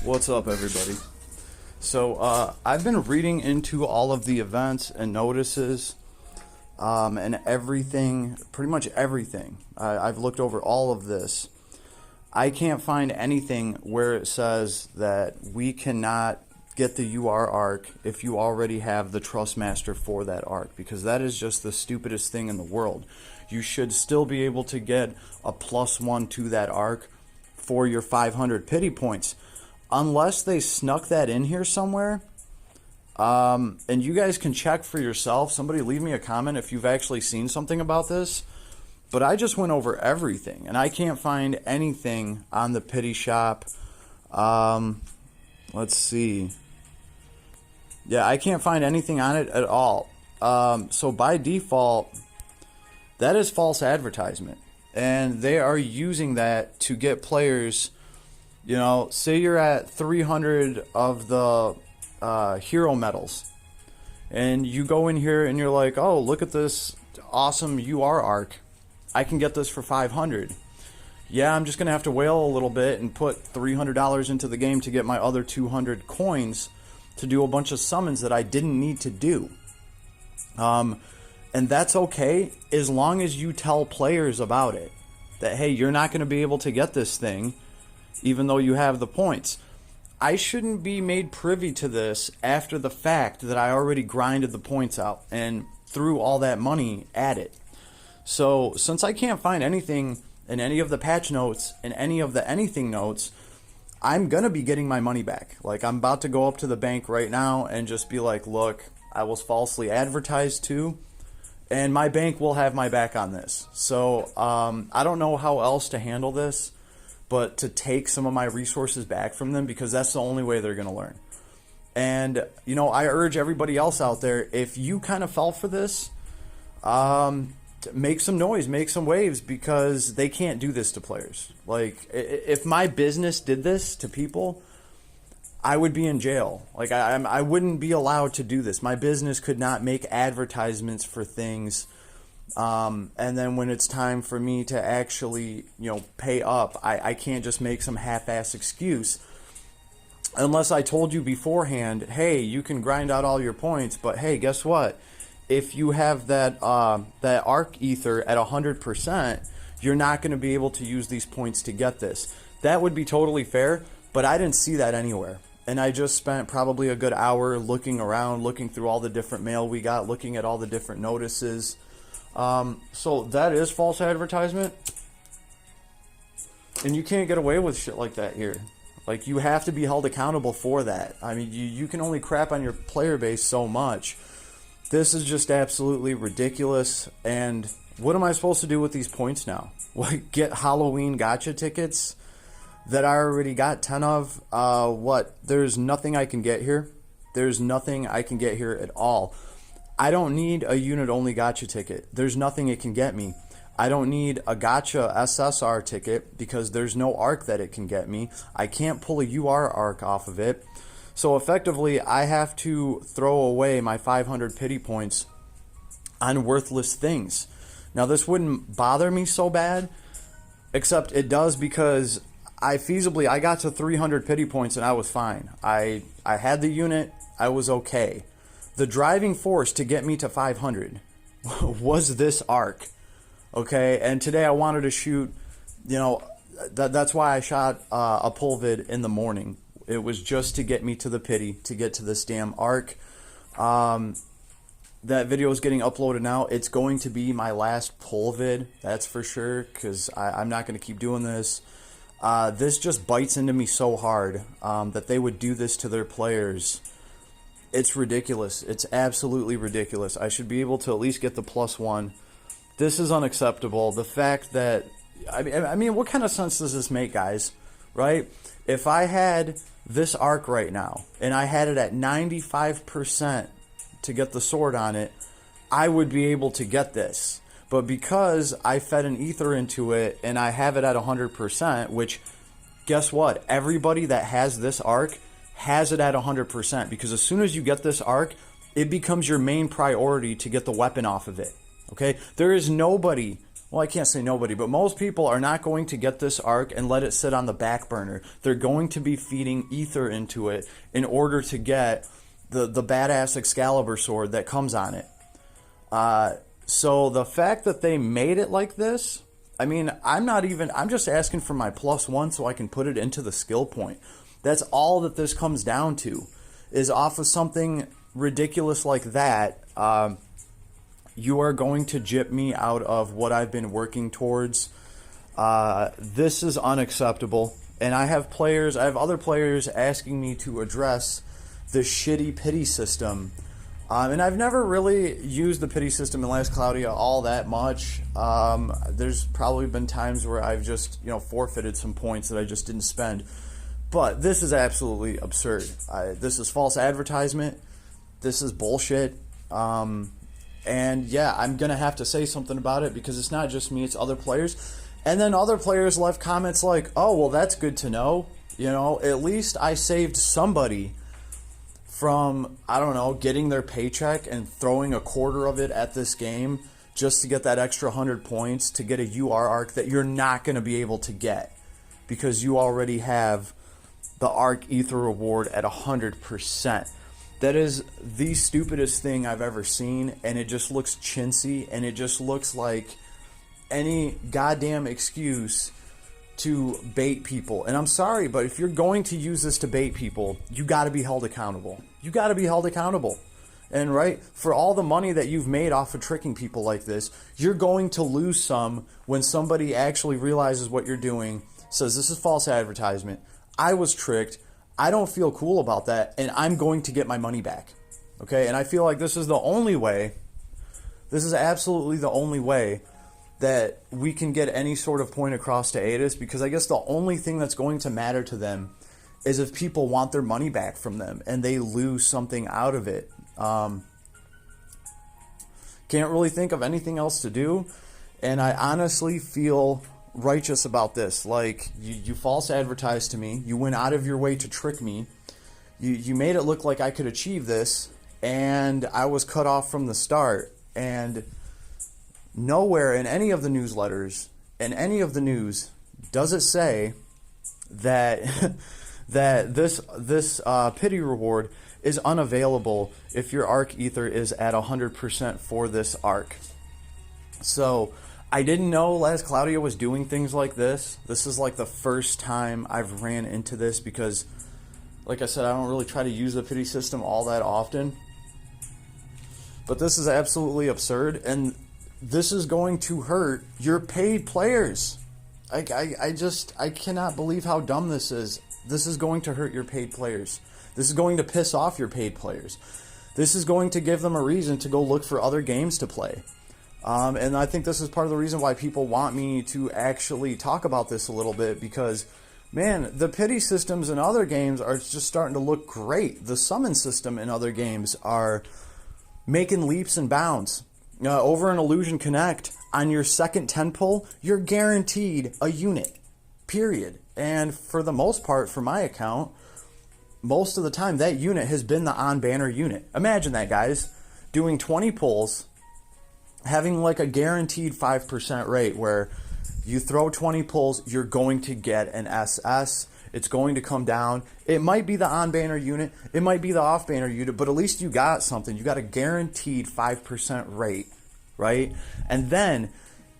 What's up, everybody? So I've been reading into all of the events and notices and everything, pretty much everything. I've looked over all of this. I can't find anything where it says that we cannot get the UR arc if you already have the Trust Master for that arc, because that is just the stupidest thing in the world. You should still be able to get a +1 to that arc for your 500 pity points, unless they snuck that in here somewhere. And you guys can check for yourself. Somebody leave me a comment if you've actually seen something about this. But I just went over everything, and I can't find anything on the pity shop. Let's see. Yeah, I can't find anything on it at all. So by default, that is false advertisement. And they are using that to get players, you know, say you're at 300 of the hero medals. And you go in here and you're like, oh, look at this awesome UR arc. I can get this for 500. Yeah, I'm just going to have to wail a little bit and put $300 into the game to get my other 200 coins to do a bunch of summons that I didn't need to do. And that's okay as long as you tell players about it. That, hey, you're not going to be able to get this thing even though you have the points. I shouldn't be made privy to this after the fact that I already grinded the points out and threw all that money at it. So since I can't find anything in any of the patch notes and any of the anything notes, I'm going to be getting my money back. Like, I'm about to go up to the bank right now and just be like, look, I was falsely advertised to, and my bank will have my back on this. So I don't know how else to handle this, but to take some of my resources back from them, because that's the only way they're going to learn. And, you know, I urge everybody else out there, if you kind of fell for this, make some noise, make some waves, because they can't do this to players. Like, if my business did this to people, I would be in jail. Like, I wouldn't be allowed to do this. My business could not make advertisements for things. And then when it's time for me to actually, you know, pay up, I can't just make some half-ass excuse. Unless I told you beforehand, hey, you can grind out all your points, but hey, guess what? If you have that arc ether at 100%, you're not going to be able to use these points to get this. That would be totally fair, but I didn't see that anywhere. And I just spent probably a good hour looking around, looking through all the different mail we got, looking at all the different notices. So that is false advertisement. And you can't get away with shit like that here. Like, you have to be held accountable for that. I mean, you can only crap on your player base so much. This is just absolutely ridiculous. And what am I supposed to do with these points now? Like, get Halloween gotcha tickets that I already got 10 of? What? There's nothing I can get here. There's nothing I can get here at all. I don't need a unit-only gotcha ticket. There's nothing it can get me. I don't need a gotcha SSR ticket because there's no arc that it can get me. I can't pull a UR arc off of it. So effectively, I have to throw away my 500 pity points on worthless things. Now, this wouldn't bother me so bad, except it does, because I got to 300 pity points and I was fine. I had the unit, I was okay. The driving force to get me to 500 was this arc, okay? And today I wanted to shoot, you know, that's why I shot a pull vid in the morning. It was just to get me to the pity, to get to this damn arc. That video is getting uploaded now. It's going to be my last pull vid, that's for sure, because I'm not going to keep doing this. This just bites into me so hard that they would do this to their players. It's ridiculous. It's absolutely ridiculous. I should be able to at least get the +1. This is unacceptable. The fact that, I mean, what kind of sense does this make, guys? Right? If I had this arc right now, and I had it at 95% to get the sword on it, I would be able to get this. But because I fed an ether into it, and I have it at 100%, which, guess what? Everybody that has this arc has it at 100%, because as soon as you get this arc, it becomes your main priority to get the weapon off of it. Okay? There is nobody, well, I can't say nobody, but most people are not going to get this arc and let it sit on the back burner. They're going to be feeding ether into it in order to get the badass Excalibur sword that comes on it. So the fact that they made it like this, I mean, I'm just asking for my +1 so I can put it into the skill point. That's all that this comes down to, is off of something ridiculous like that. You are going to gyp me out of what I've been working towards. This is unacceptable. And I have other players asking me to address the shitty pity system. And I've never really used the pity system in Last Cloudia all that much. There's probably been times where I've just, forfeited some points that I just didn't spend. But this is absolutely absurd. This is false advertisement. This is bullshit. And yeah, I'm going to have to say something about it because it's not just me, it's other players. And then other players left comments like, oh, well, that's good to know. At least I saved somebody from, I don't know, getting their paycheck and throwing a quarter of it at this game just to get that extra 100 points to get a UR arc that you're not going to be able to get because you already have the arc ether reward at 100%. That is the stupidest thing I've ever seen, and it just looks chintzy, and it just looks like any goddamn excuse to bait people. And I'm sorry, but if you're going to use this to bait people, you got to be held accountable. You got to be held accountable. And right, for all the money that you've made off of tricking people like this, you're going to lose some when somebody actually realizes what you're doing, says this is false advertisement, I was tricked, I don't feel cool about that, and I'm going to get my money back. Okay, and I feel like this is the only way, this is absolutely the only way that we can get any sort of point across to Aidis, because I guess the only thing that's going to matter to them is if people want their money back from them and they lose something out of it. Can't really think of anything else to do, and I honestly feel righteous about this. Like, you false advertised to me, you went out of your way to trick me, you made it look like I could achieve this, and I was cut off from the start. And nowhere in any of the newsletters, in any of the news, does it say that that this pity reward is unavailable if your arc ether is at 100% for this arc. So I didn't know Last Cloudia was doing things like this. This is like the first time I've ran into this because, like I said, I don't really try to use the pity system all that often. But this is absolutely absurd, and this is going to hurt your paid players. I cannot believe how dumb this is. This is going to hurt your paid players. This is going to piss off your paid players. This is going to give them a reason to go look for other games to play. And I think this is part of the reason why people want me to actually talk about this a little bit, because, man, the pity systems in other games are just starting to look great. The summon system in other games are making leaps and bounds. Over in Illusion Connect, on your second 10 pull, you're guaranteed a unit, period. And for the most part, for my account, most of the time that unit has been the on-banner unit. Imagine that, guys. Doing 20 pulls, having like a guaranteed 5% rate where you throw 20 pulls, you're going to get an SS. It's going to come down. It might be the on-banner unit. It might be the off-banner unit, but at least you got something. You got a guaranteed 5% rate, right? And then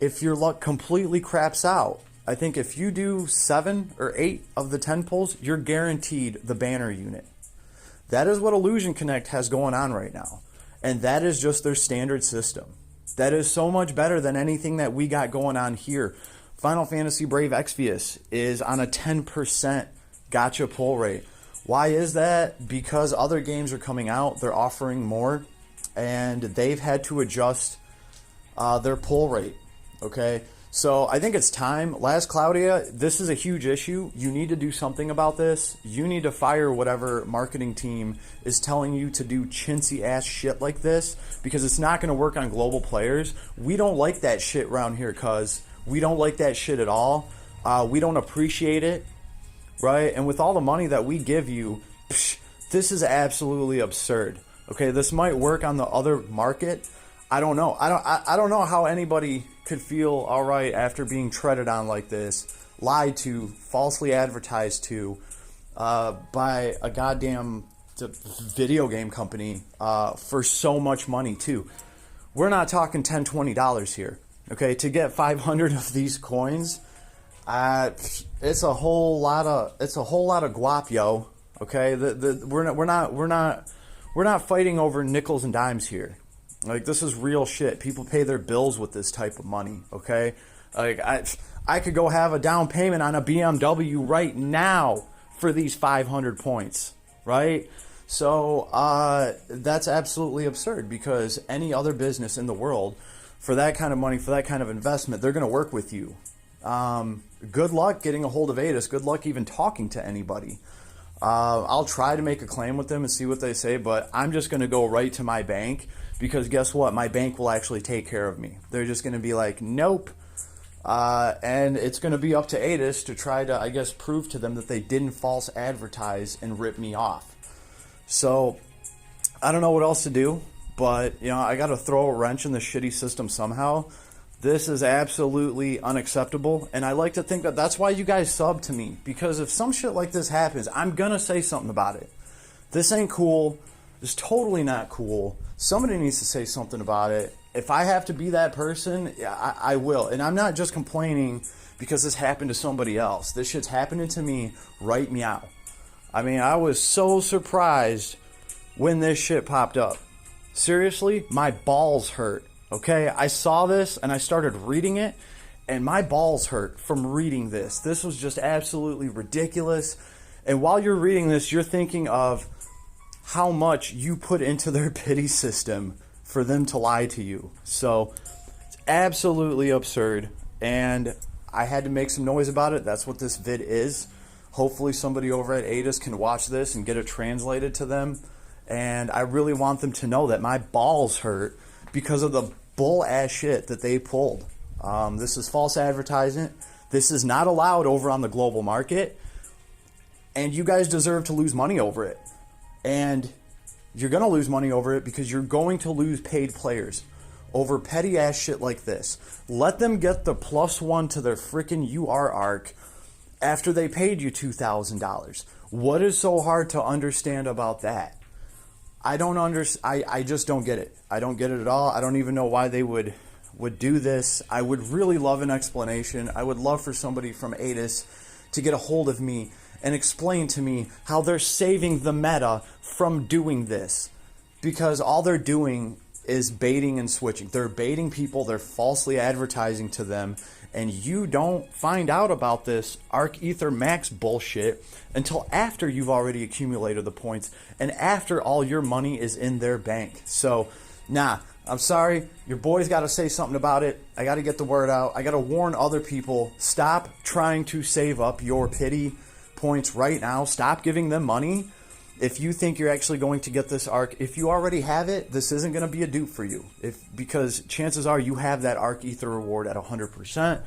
if your luck completely craps out, I think if you do 7 or 8 of the 10 pulls, you're guaranteed the banner unit. That is what Illusion Connect has going on right now. And that is just their standard system. That is so much better than anything that we got going on here. Final Fantasy Brave Exvius is on a 10% gacha pull rate. Why is that? Because other games are coming out, they're offering more, and they've had to adjust their pull rate, okay? So I think it's time. Last Cloudia, this is a huge issue. You need to do something about this. You need to fire whatever marketing team is telling you to do chintzy ass shit like this, because it's not going to work on global players. We don't like that shit around here, cuz we don't like that shit at all. We don't appreciate it, right? And with all the money that we give you, this is absolutely absurd. Okay, this might work on the other market. I don't know. I don't know how anybody could feel all right after being treaded on like this, lied to, falsely advertised to by a goddamn video game company for so much money too. We're not talking $10, $20 here. Okay, to get 500 of these coins, it's a whole lot of guap, yo. Okay, we're not fighting over nickels and dimes here. Like, this is real shit. People pay their bills with this type of money. Okay, like I could go have a down payment on a BMW right now for these 500 points, right? So that's absolutely absurd, because any other business in the world, for that kind of money, for that kind of investment, they're going to work with you. Good luck getting a hold of Aidis. Good luck even talking to anybody. I'll try to make a claim with them and see what they say, but I'm just going to go right to my bank, because guess what? My bank will actually take care of me. They're just going to be like, nope. And it's going to be up to Aidis to try to, I guess, prove to them that they didn't false advertise and rip me off. So I don't know what else to do, but I got to throw a wrench in the shitty system somehow. This is absolutely unacceptable, and I like to think that that's why you guys sub to me, because if some shit like this happens, I'm gonna say something about it. This ain't cool. It's totally not cool. Somebody needs to say something about it. If I have to be that person, I will. And I'm not just complaining because this happened to somebody else. This shit's happening to me right meow. I mean, I was so surprised when this shit popped up. Seriously, my balls hurt. Okay, I saw this and I started reading it, and my balls hurt from reading this. This was just absolutely ridiculous. And while you're reading this, you're thinking of how much you put into their pity system for them to lie to you. So it's absolutely absurd, and I had to make some noise about it. That's what this vid is. Hopefully somebody over at Aidis can watch this and get it translated to them. And I really want them to know that my balls hurt because of the bull-ass shit that they pulled. This is false advertisement. This is not allowed over on the global market. And you guys deserve to lose money over it. And you're going to lose money over it because you're going to lose paid players over petty-ass shit like this. Let them get the +1 to their freaking UR arc after they paid you $2,000. What is so hard to understand about that? I just don't get it. I don't get it at all. I don't even know why they would do this. I would really love an explanation. I would love for somebody from Aidis to get a hold of me and explain to me how they're saving the meta from doing this. Because all they're doing is baiting and switching. They're baiting people. They're falsely advertising to them. And you don't find out about this Arc Ether Max bullshit until after you've already accumulated the points and after all your money is in their bank. So, nah, I'm sorry. Your boy's got to say something about it. I got to get the word out. I got to warn other people. Stop trying to save up your pity points right now. Stop giving them money. If you think you're actually going to get this arc, if you already have it, this isn't going to be a dupe for you. Because chances are you have that Arc Ether reward at 100%.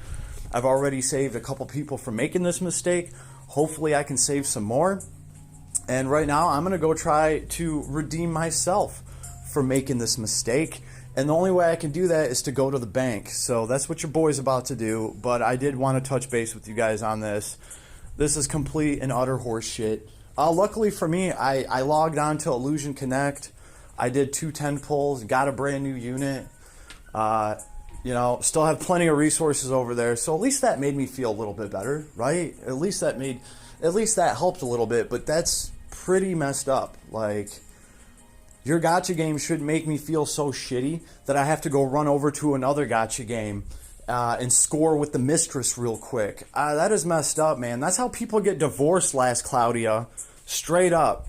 I've already saved a couple people from making this mistake. Hopefully I can save some more. And right now I'm going to go try to redeem myself for making this mistake. And the only way I can do that is to go to the bank. So that's what your boy's about to do. But I did want to touch base with you guys on this. This is complete and utter horse shit. Luckily for me, I logged on to Illusion Connect. I did 2 10 pulls, got a brand new unit. Still have plenty of resources over there. So at least that made me feel a little bit better, right? At least that helped a little bit. But that's pretty messed up. Like, your gacha game should make me feel so shitty that I have to go run over to another gacha game and score with the mistress real quick. That is messed up, man. That's how people get divorced, last Cloudia. Straight up.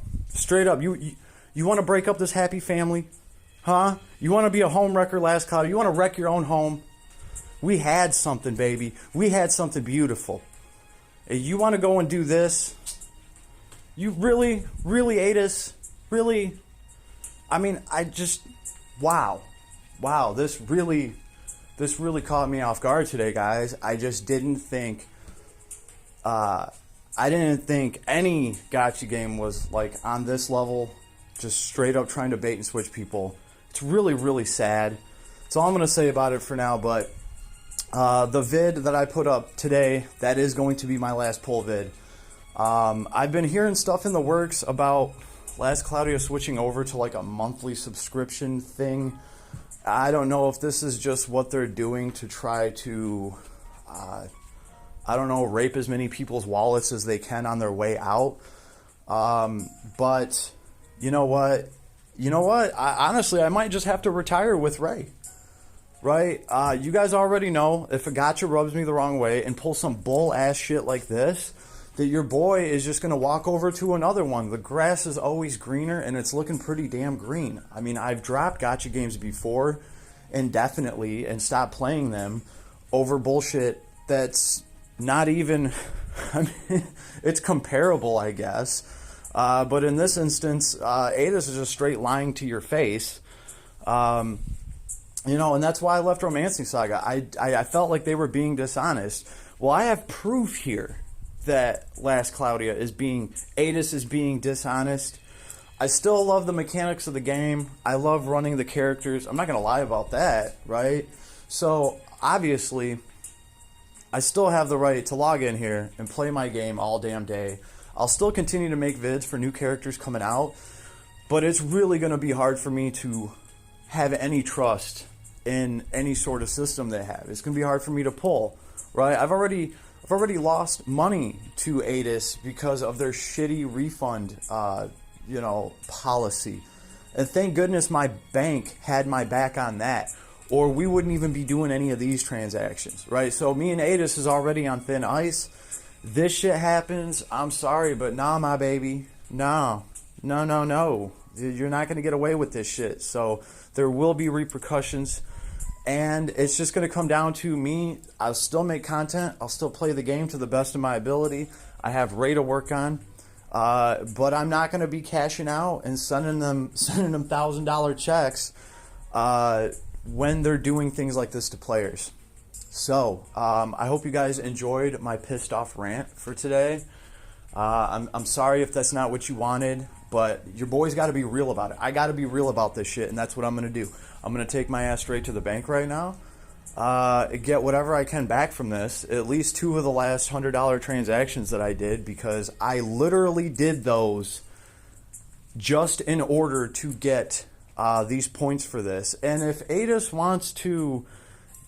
You want to break up this happy family? Huh? You want to be a home wrecker, last Cloudia? You want to wreck your own home? We had something, baby. We had something beautiful. You want to go and do this? You really, Aidis? Really? I mean, wow. Wow, this really caught me off guard today, guys. I just didn't think any gacha game was like on this level, just straight up trying to bait and switch people. It's really, really sad. That's all I'm going to say about it for now, but The vid that I put up today, that is going to be my last pull vid. I've been hearing stuff in the works about Last Cloudia switching over to like a monthly subscription thing. I don't know if this is just what they're doing to try to, I don't know, rape as many people's wallets as they can on their way out. But you know what? Honestly, I might just have to retire with Ray. Right? You guys already know if a gotcha rubs me the wrong way and pulls some bull ass shit like this, that your boy is just going to walk over to another one. The grass is always greener, and it's looking pretty damn green. I mean, I've dropped gotcha games before indefinitely and stopped playing them over bullshit that's not even, I mean, it's comparable, I guess. But in this instance, Aidis is just straight lying to your face. You know, and that's why I left Romancing Saga. I felt like they were being dishonest. Well, I have proof here that Last Cloudia Aidis is being dishonest. I still love the mechanics of the game. I love running the characters. I'm not going to lie about that, right? So, obviously, I still have the right to log in here and play my game all damn day. I'll still continue to make vids for new characters coming out, but it's really going to be hard for me to have any trust in any sort of system they have. It's going to be hard for me to pull, right? I've already lost money to Aidis because of their shitty refund, policy. And thank goodness my bank had my back on that, or we wouldn't even be doing any of these transactions, right? So me and Aidis is already on thin ice. This shit happens, I'm sorry, but nah, my baby. No. You're not going to get away with this shit. So there will be repercussions. And it's just going to come down to me. I'll still make content. I'll still play the game to the best of my ability. I have Ray to work on. But I'm not going to be cashing out and sending them $1,000 checks when they're doing things like this to players. So I hope you guys enjoyed my pissed off rant for today. I'm sorry if that's not what you wanted, but your boy's got to be real about it. I got to be real about this shit, and that's what I'm going to do. I'm going to take my ass straight to the bank right now, get whatever I can back from this, at least 2 of the last $100 transactions that I did, because I literally did those just in order to get these points for this. And if Aidis wants to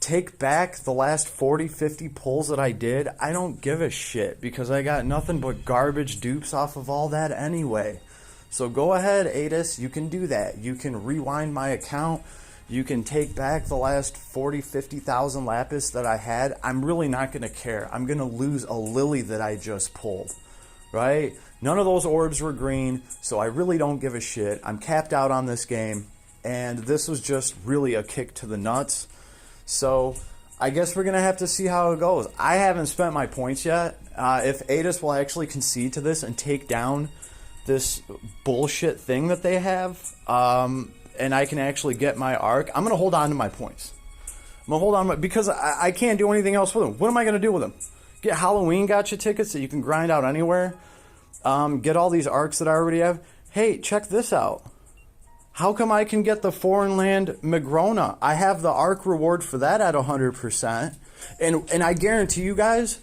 take back the last 40, 50 pulls that I did, I don't give a shit, because I got nothing but garbage dupes off of all that anyway. So go ahead, Aidis, you can do that. You can rewind my account. You can take back the last 40, 50,000 lapis that I had. I'm really not going to care. I'm going to lose a lily that I just pulled, right? None of those orbs were green, so I really don't give a shit. I'm capped out on this game, and this was just really a kick to the nuts. So I guess we're going to have to see how it goes. I haven't spent my points yet. If Aidis will actually concede to this and take down this bullshit thing that they have, and I can actually get my arc, I'm going to hold on to my points. I'm going to hold on because I can't do anything else with them. What am I going to do with them? Get Halloween gotcha tickets that you can grind out anywhere. Get all these arcs that I already have. Hey, check this out. How come I can get the foreign land Migrona? I have the arc reward for that at 100%. And I guarantee you guys,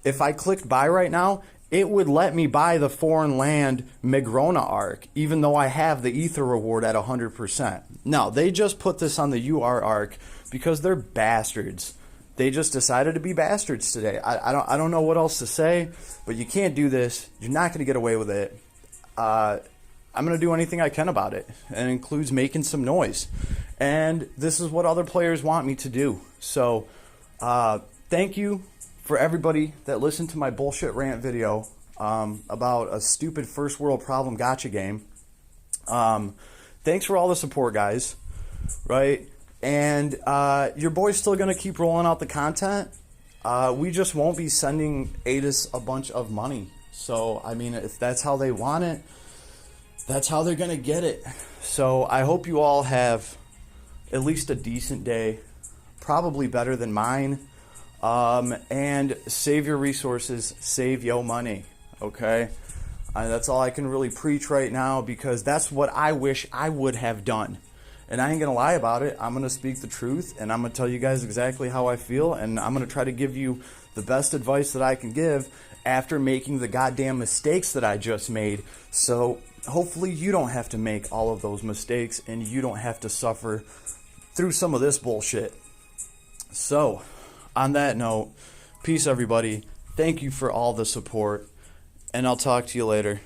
if I clicked buy right now, it would let me buy the foreign land Migrona arc, even though I have the ether reward at 100%. No, they just put this on the UR arc because they're bastards. They just decided to be bastards today. I don't know what else to say, but you can't do this. You're not going to get away with it. I'm going to do anything I can about it, and it includes making some noise. And this is what other players want me to do. So thank you for everybody that listened to my bullshit rant video about a stupid first world problem gotcha game. Thanks for all the support, guys. Right? And your boy's still going to keep rolling out the content. We just won't be sending Aidis a bunch of money. So, I mean, if that's how they want it, that's how they're going to get it. So, I hope you all have at least a decent day. Probably better than mine. And save your resources, save your money, okay? That's all I can really preach right now, because that's what I wish I would have done. And I ain't going to lie about it. I'm going to speak the truth, and I'm going to tell you guys exactly how I feel, and I'm going to try to give you the best advice that I can give after making the goddamn mistakes that I just made. So hopefully you don't have to make all of those mistakes, and you don't have to suffer through some of this bullshit. So, on that note, peace everybody. Thank you for all the support, and I'll talk to you later.